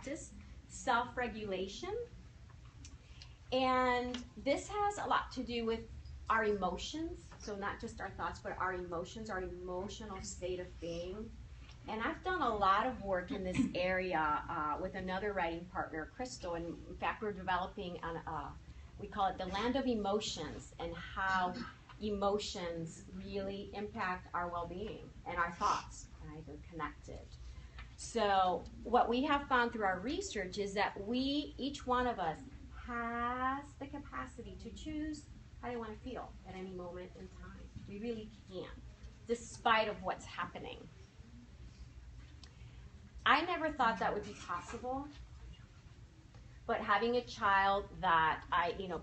practice self-regulation. And this has a lot to do with our emotions. So not just our thoughts, but our emotions, our emotional state of being. And I've done a lot of work in this area with another writing partner, Crystal. And in fact, we're developing, we call it the land of emotions, and how emotions really impact our well-being and our thoughts, right? They're connected. So what we have found through our research is that each one of us, has the capacity to choose how you want to feel at any moment in time. We really can, despite of what's happening. I never thought that would be possible, but having a child that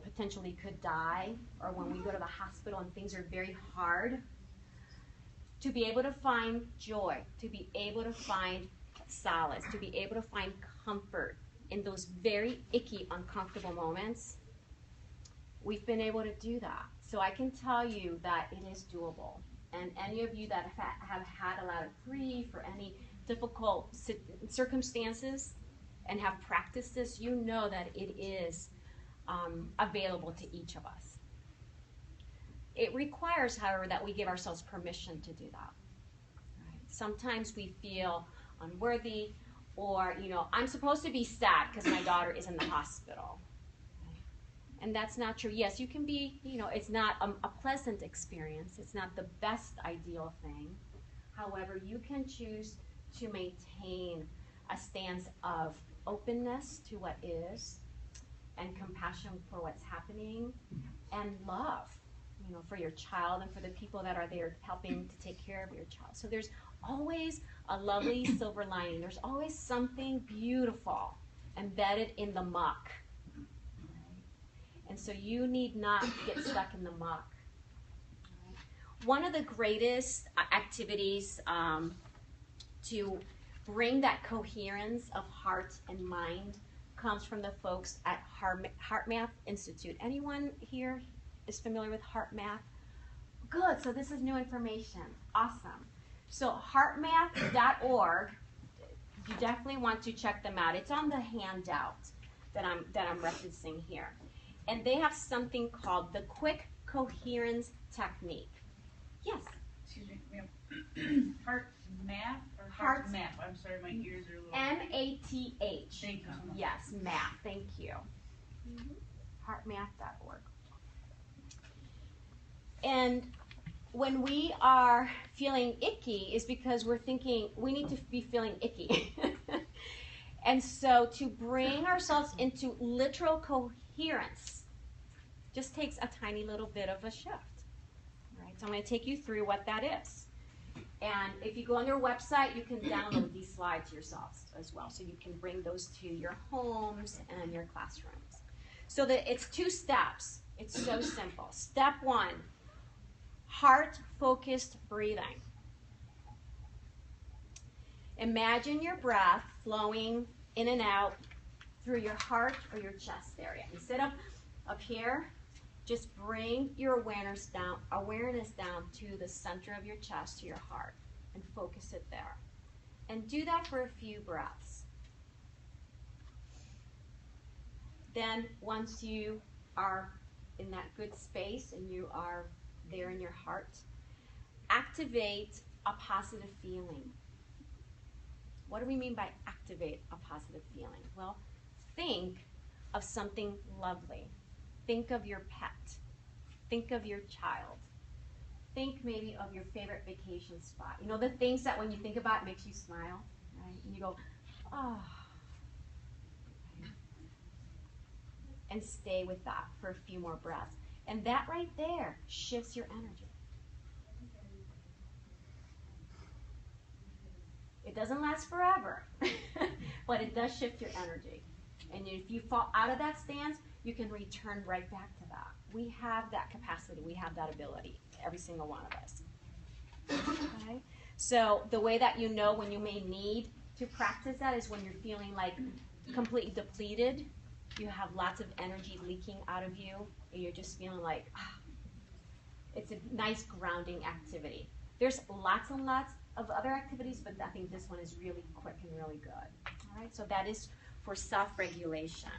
potentially could die, or when we go to the hospital and things are very hard, to be able to find joy, to be able to find solace, to be able to find comfort in those very icky, uncomfortable moments, we've been able to do that. So I can tell you that it is doable. And any of you that have had a lot of grief or any difficult circumstances and have practiced this, you know that it is available to each of us. It requires, however, that we give ourselves permission to do that. Right? Sometimes we feel unworthy, or, I'm supposed to be sad because my daughter is in the hospital. Right? And that's not true. Yes, you can be, it's not a pleasant experience. It's not the best ideal thing. However, you can choose to maintain a stance of openness to what is, and compassion for what's happening, and love, for your child and for the people that are there helping to take care of your child. So there's always a lovely silver lining. There's always something beautiful embedded in the muck. And so you need not get stuck in the muck. One of the greatest activities to bring that coherence of heart and mind comes from the folks at HeartMath Institute. Anyone here is familiar with HeartMath? Good, so this is new information. Awesome. So heartmath.org, you definitely want to check them out. It's on the handout that I'm referencing here. And they have something called the Quick Coherence Technique. Yes? Excuse me, ma'am. Heart math or heart math? I'm sorry, my ears are a little... M-A-T-H. Thank you so much. Yes, math. Thank you. Heartmath.org. And when we are feeling icky is because we're thinking we need to be feeling icky. And so to bring ourselves into literal coherence just takes a tiny little bit of a shift. All right, so I'm going to take you through what that is. And if you go on their website, you can download these slides yourselves as well. So you can bring those to your homes and your classrooms. So it's 2 steps. It's so simple. Step 1, heart-focused breathing. Imagine your breath flowing in and out through your heart or your chest area. Instead of up here, just bring your awareness down to the center of your chest, to your heart, and focus it there. And do that for a few breaths. Then once you are in that good space and you are there in your heart, activate a positive feeling. What do we mean by activate a positive feeling? Well, think of something lovely. Think of your pet. Think of your child. Think maybe of your favorite vacation spot. The things that when you think about it makes you smile, right? And you go, oh. And stay with that for a few more breaths. And that right there shifts your energy. It doesn't last forever, but it does shift your energy. And if you fall out of that stance, you can return right back to that. We have that capacity. We have that ability, every single one of us. Okay? So the way that you know when you may need to practice that is when you're feeling like completely depleted. You have lots of energy leaking out of you, and you're just feeling like, it's a nice grounding activity. There's lots and lots of other activities, but I think this one is really quick and really good. All right, so that is for self-regulation.